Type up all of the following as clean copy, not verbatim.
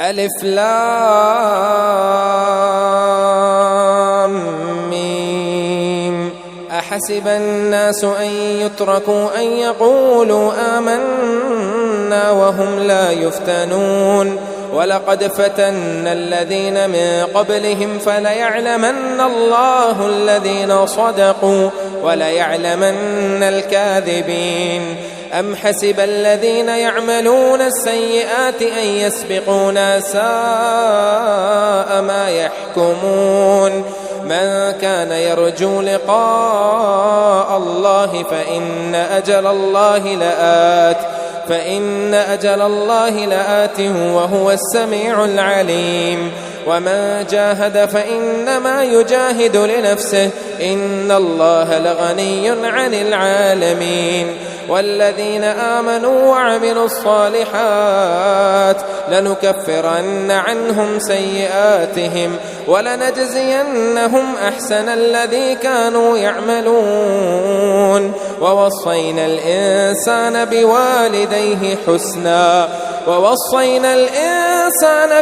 ألف لام ميم. أحسب الناس أن يتركوا أن يقولوا آمنا وهم لا يفتنون ولقد فتنا الذين من قبلهم فليعلمن الله الذين صدقوا وليعلمن الكاذبين. أم حسب الذين يعملون السيئات أن يسبقونا ساء ما يحكمون. من كان يرجو لقاء الله فإن أجل الله لآت وهو السميع العليم. ومن جاهد فإنما يجاهد لنفسه إن الله لغني عن العالمين. والذين آمنوا وعملوا الصالحات لنكفرن عنهم سيئاتهم ولنجزينهم أحسن الذي كانوا يعملون. ووصينا الإنسان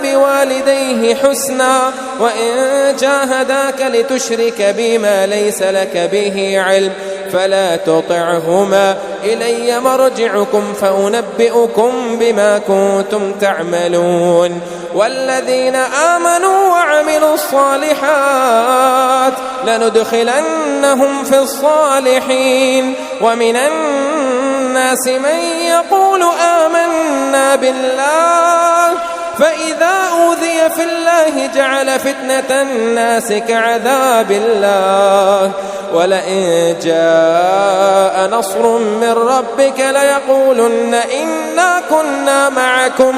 بوالديه حسنا وإن جاهداك لتشرك بما ليس لك به علم فلا تطعهما إلي مرجعكم فأنبئكم بما كنتم تعملون. والذين آمنوا وعملوا الصالحات لندخلنهم في الصالحين. ومن الناس من يقول آمنا بالله فإذا أوذي في الله جعل فتنة الناس كعذاب الله ولئن جاء نصر من ربك ليقولن إنا كنا معكم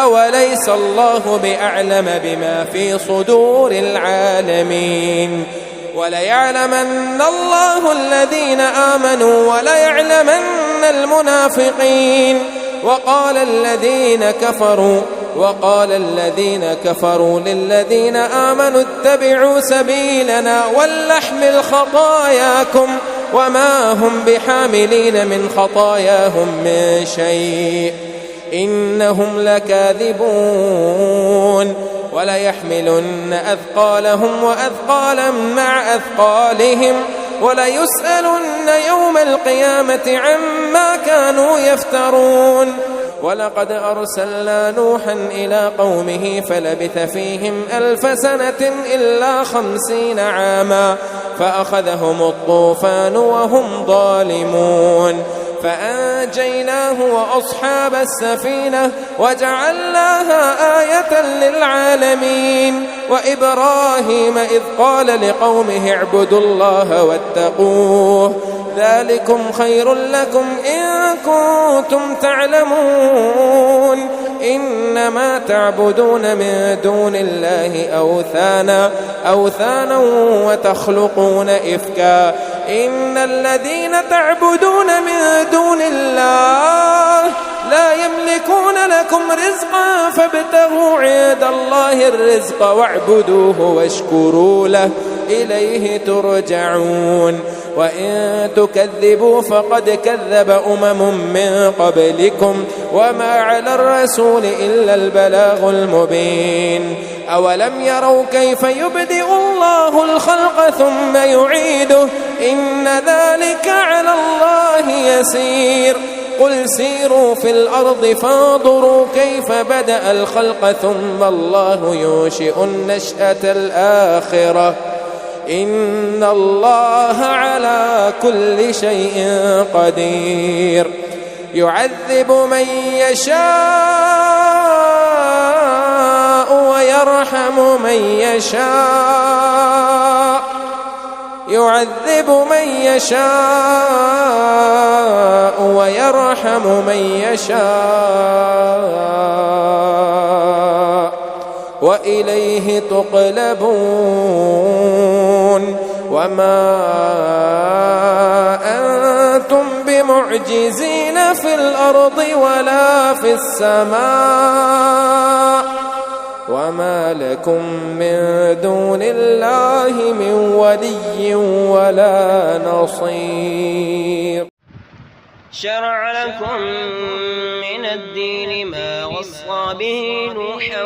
أوليس الله بأعلم بما في صدور العالمين. وليعلمن الله الذين آمنوا وليعلمن المنافقين. وقال الذين كفروا للذين آمنوا اتبعوا سبيلنا ولنحمل خطاياكم وما هم بحاملين من خطاياهم من شيء إنهم لكاذبون. وليحملن أثقالهم وأثقالا مع أثقالهم وليسألن يوم القيامة عما كانوا يفترون. ولقد أرسلنا نوحا إلى قومه فلبث فيهم 1000 سنة إلا 50 عاما فأخذهم الطوفان وهم ظالمون فأنجيناه وأصحاب السفينة وجعلناها آية للعالمين. وإبراهيم إذ قال لقومه اعبدوا الله واتقوه ذلكم خير لكم إن كنتم تعلمون. إنما تعبدون من دون الله أوثانا وتخلقون إفكا إن الذين تعبدون من دون الله لا يملكون لكم رزقا فابتغوا عند الله الرزق واعبدوه واشكروا له إليه ترجعون. وإن تكذبوا فقد كذب من قبلكم وما على الرسول إلا البلاغ المبين. أولم يروا كيف يبدئ الله الخلق ثم يعيده إن ذلك على الله يسير. قل سيروا في الأرض فانظروا كيف بدأ الخلق ثم الله ينشئ النشأة الآخرة إن الله على كل شيء قدير. يعذب من يشاء ويرحم من يشاء ويرحم من يشاء وإليه تقلبون. وما أنتم بمعجزين في الأرض ولا في السماء وما لكم من دون الله من ولي ولا نصير. شرع لكم من الدين ما وصى به نوحا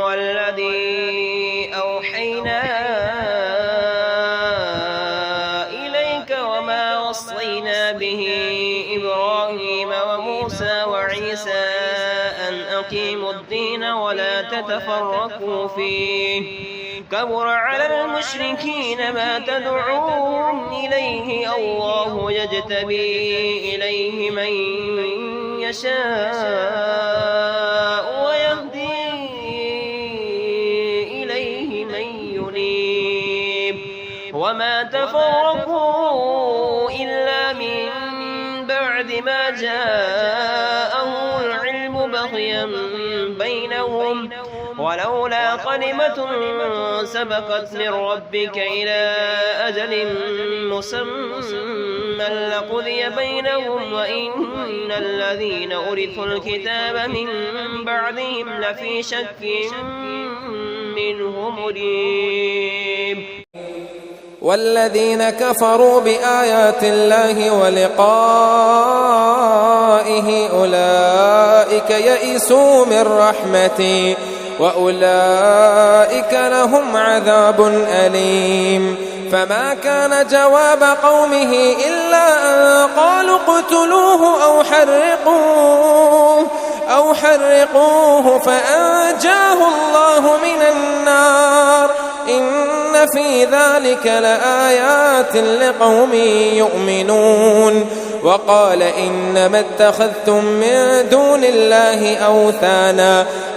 والذي أوحينا إليك وما وصينا به إبراهيم وموسى وعيسى أن أقيموا الدين ولا تتفرقوا فيه كبر على المشركين ما تدعون إليه الله يجتبي إليه من يشاء ويهدي إليه من ينيب وما تفرقوا إلا من بعد ما جاءهم العلم بغيا بينهم ولولا كلمة سبقت من ربك إلى أجل مسمى لقضي بينهم وإن الذين أورثوا الكتاب من بعدهم لفي شك منه مريب والذين كفروا بآيات الله ولقائه أولئك يئسوا من رحمتي وأولئك لهم عذاب أليم فما كان جواب قومه إلا أن قالوا اقتلوه أو حرقوه فأنجاه الله من النار إن في ذلك لآيات لقوم يؤمنون وقال إنما اتخذتم من دون الله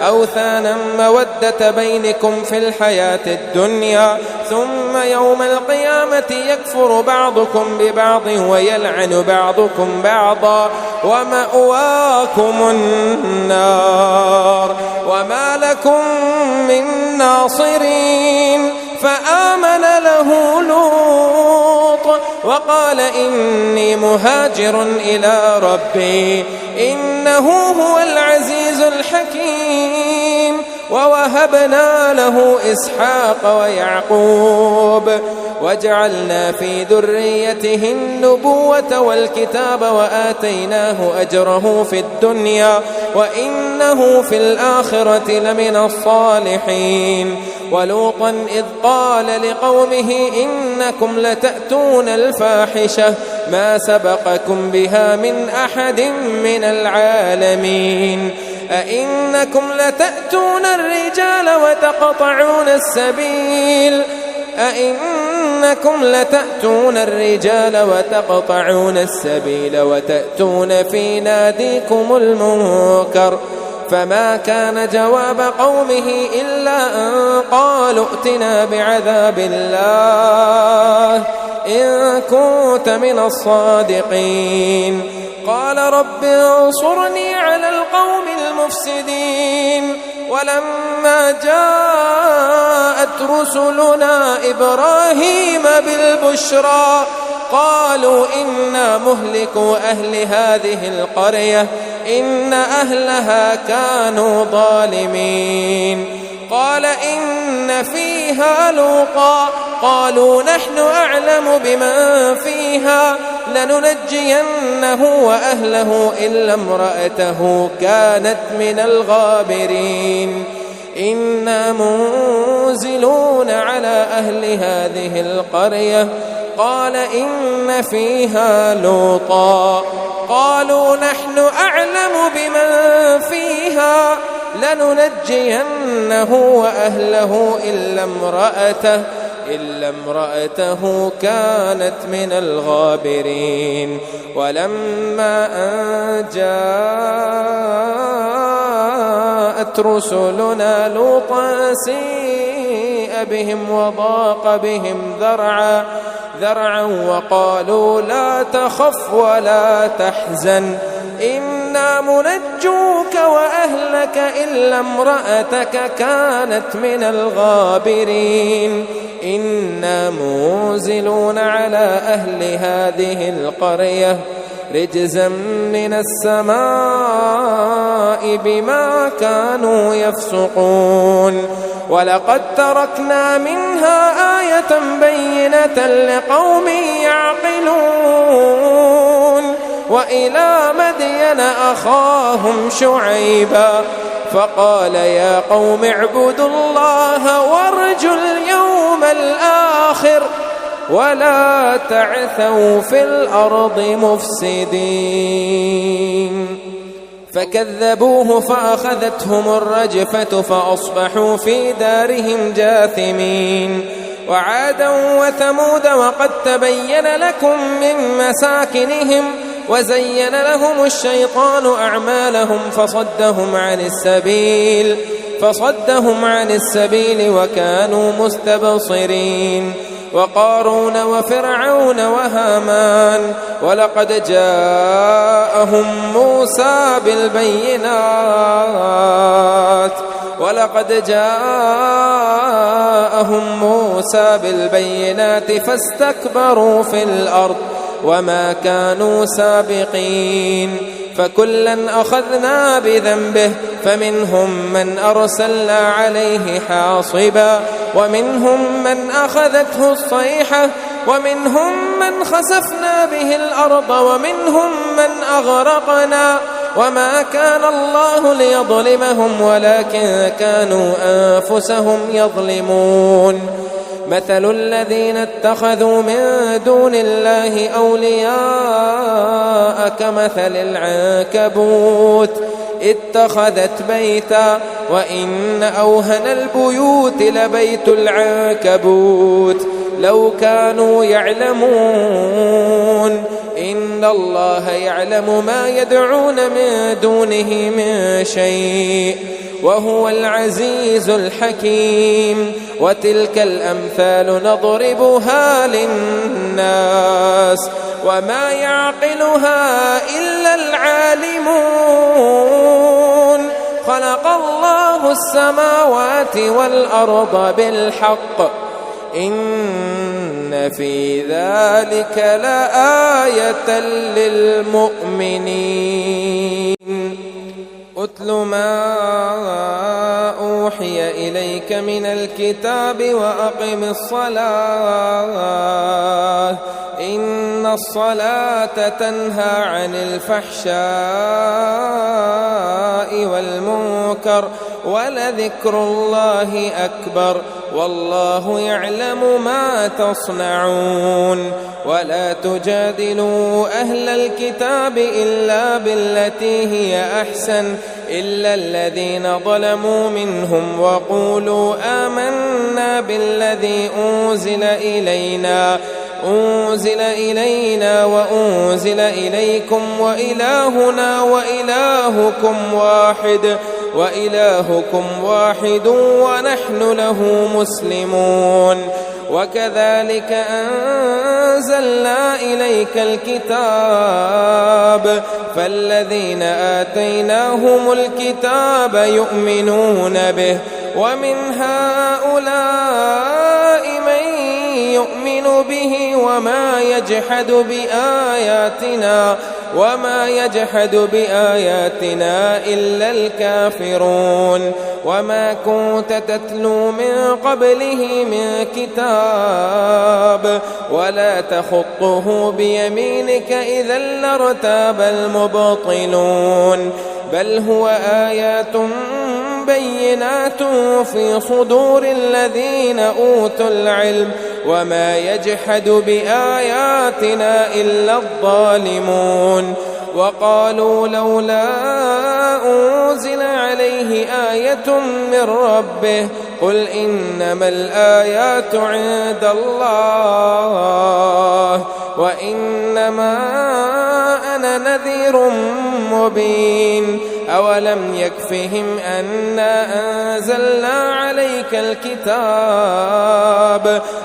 أوثانا مودة بينكم في الحياة الدنيا ثم يوم القيامة يكفر بعضكم ببعض ويلعن بعضكم بعضا ومأواكم النار وما لكم من ناصرين فآمن له لوط وقال إني مهاجر إلى ربي إنه هو العزيز الحكيم ووهبنا له إسحاق ويعقوب وجعلنا في ذريته النبوة والكتاب وآتيناه أجره في الدنيا وإنه في الآخرة لمن الصالحين ولوطا إذ قال لقومه إنكم لتأتون الفاحشة ما سبقكم بها من أحد من العالمين أئنكم لتأتون الرجال وتقطعون السبيل وتأتون في ناديكم المنكر فما كان جواب قومه إلا أن قالوا ائتنا بعذاب الله إن كنت من الصادقين قال رب انصرني على القوم المفسدين ولما جاءت رسلنا إبراهيم بالبشرى قالوا إنا مهلكوا أهل هذه القرية إن أهلها كانوا ظالمين قال إن فيها لوطا قالوا نحن أعلم بمن فيها لننجينه وأهله إلا امرأته كانت من الغابرين إنا منزلون على أهل هذه القرية قال إن فيها لوطا قالوا نحن أعلم بمن فيها لننجينه وأهله إلا امرأته كانت من الغابرين ولما أن جاءت رسلنا لوطا سيء بهم وضاق بهم ذرعا وقالوا لا تخف ولا تحزن إنا منجوك وأهلك إلا امرأتك كانت من الغابرين إنا منزلون على أهل هذه القرية رجزا من السماء بما كانوا يفسقون ولقد تركنا منها آية بينة لقوم يعقلون وإلى مدين أخاهم شعيبا فقال يا قوم اعبدوا الله وارجوا اليوم الآخر ولا تعثوا في الأرض مفسدين. فكذبوه فأخذتهم الرجفة فأصبحوا في دارهم جاثمين. وعادا وثمود وقد تبين لكم من مساكنهم وزين لهم الشيطان أعمالهم فصدهم عن السبيل وكانوا مستبصرين. وقارون وفرعون وهامان ولقد جاءهم موسى بالبينات فاستكبروا في الأرض وما كانوا سابقين. فكلا أخذنا بذنبه فمنهم من أرسلنا عليه حاصبا ومنهم من أخذته الصيحة ومنهم من خسفنا به الأرض ومنهم من أغرقنا وما كان الله ليظلمهم ولكن كانوا أنفسهم يظلمون. مثل الذين اتخذوا من دون الله أولياء كمثل العنكبوت اتخذت بيتا وإن أوهن البيوت لبيت العنكبوت لو كانوا يعلمون إن الله يعلم ما يدعون من دونه من شيء وهو العزيز الحكيم. وتلك الأمثال نضربها للناس وما يعقلها إلا العالمون. خلق الله السماوات والأرض بالحق إن في ذلك لآية للمؤمنين. أتل ما أوحي إليك من الكتاب وأقم الصلاة إن الصلاة تنهى عن الفحشاء والمنكر ولذكر الله أكبر والله يعلم ما تصنعون. ولا تجادلوا أهل الكتاب إلا بالتي هي أحسن إلا الذين ظلموا منهم وقولوا آمنا بالذي أنزل إلينا وأنزل إليكم وإلهنا وإلهكم واحد ونحن له مسلمون. وكذلك أنزلنا إليك الكتاب فالذين آتيناهم الكتاب يؤمنون به ومن هؤلاء من يؤمن به وما يجحد بآياتنا إلا الكافرون. وما كنت تتلو من قبله من كتاب ولا تخطه بيمينك إذا لارتاب المبطلون. بل هو آيات بينات في صدور الذين أوتوا العلم وما يجحد بآياتنا إلا الظالمون. وقالوا لولا أنزل عليه آية من ربه قل إنما الآيات عند الله وإنما أنا نذير مبين. أولم يكفهم أنا أنزلنا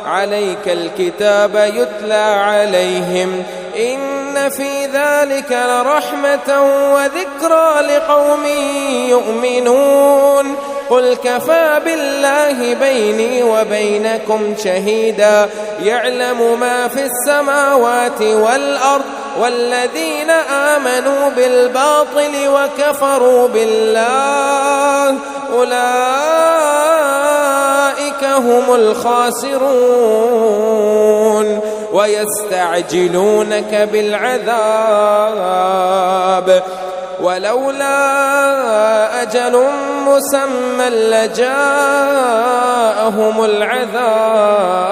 عليك الكتاب يتلى عليهم إن في ذلك لرحمة وذكرى لقوم يؤمنون. قل كفى بالله بيني وبينكم شهيدا يعلم ما في السماوات والأرض والذين آمنوا بالباطل وكفروا بالله أولئك هم الخاسرون. ويستعجلونك بالعذاب ولولا أجل مسمى لجاءهم العذاب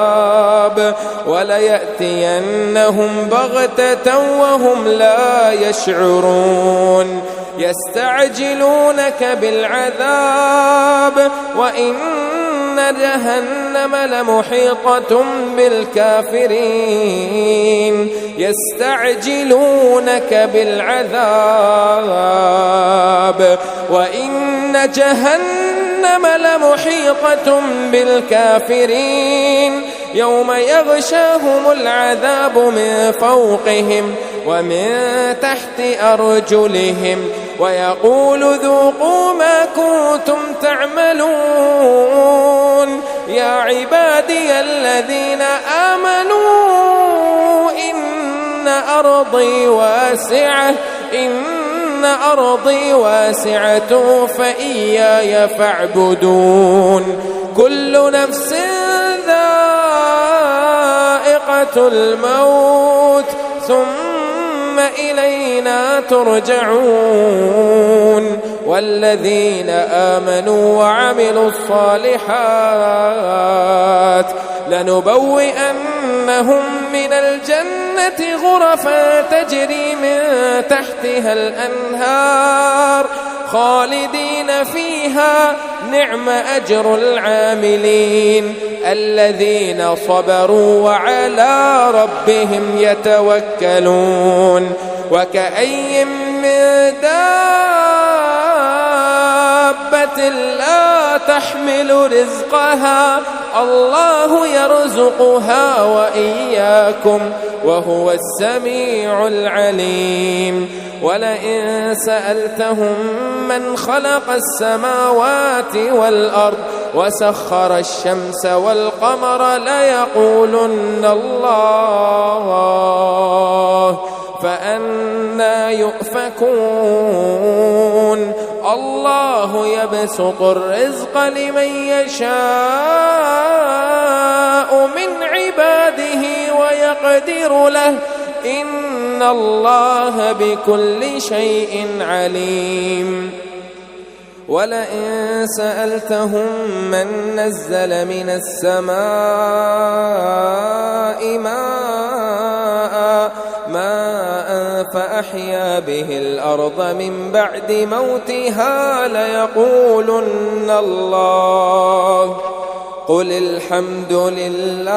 وليأتينهم بغتة وهم لا يشعرون يستعجلونك بالعذاب وإن جهنم لمحيطة بالكافرين يستعجلونك بالعذاب وإن جهنم لمحيطة بالكافرين يوم يغشاهم العذاب من فوقهم ومن تحت أرجلهم ويقول ذوقوا ما كنتم تعملون يا عبادي الذين آمنوا إن أرضي واسعة فإياي فاعبدون كل نفس ذائقة الموت ثم إلينا ترجعون والذين آمنوا وعملوا الصالحات لنبوئنهم من الجنة غرفا تجري من تحتها الأنهار خالدين فيها نعم أجر العاملين الذين صبروا وعلى ربهم يتوكلون وكأي من دابة لا تحمل رزقها الله يرزقها وإياكم وهو السميع العليم ولئن سألتهم من خلق السماوات والأرض وسخر الشمس والقمر ليقولن الله فأنى يؤفكون الله يبسط الرزق لمن يشاء من عباده ويقدر له إن الله بكل شيء عليم ولئن سألتهم من نزل من السماء ماء فأحيا به الأرض من بعد موتها ليقولن الله قل الحمد لله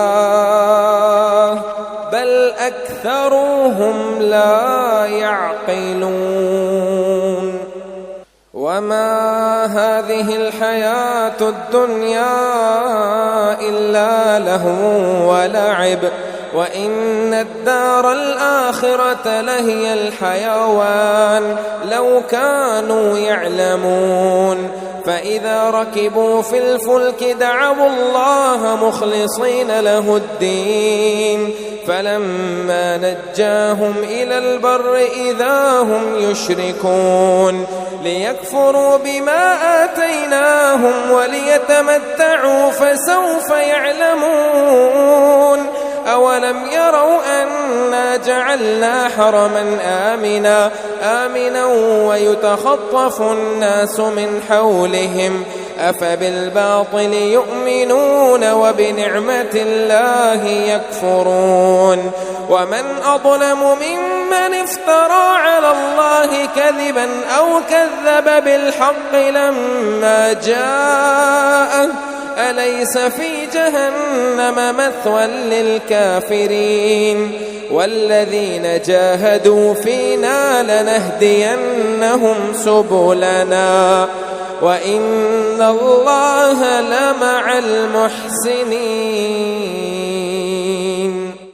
بل أكثرهم لا يعقلون وما هذه الحياة الدنيا إلا لهو ولعب وإن الدار الآخرة لهي الحيوان لو كانوا يعلمون فإذا ركبوا في الفلك دعوا الله مخلصين له الدين فلما نجاهم إلى البر إذا هم يشركون ليكفروا بما آتيناهم وليتمتعوا فسوف يعلمون أولم يروا أنا جعلنا حرما آمنا ويتخطف الناس من حولهم أفبالباطل يؤمنون وبنعمة الله يكفرون ومن أظلم ممن افترى على الله كذبا أو كذب بالحق لما جاءه أليس في جهنم مثوى للكافرين والذين جاهدوا فينا لنهدينهم سبلنا وإن الله لمع المحسنين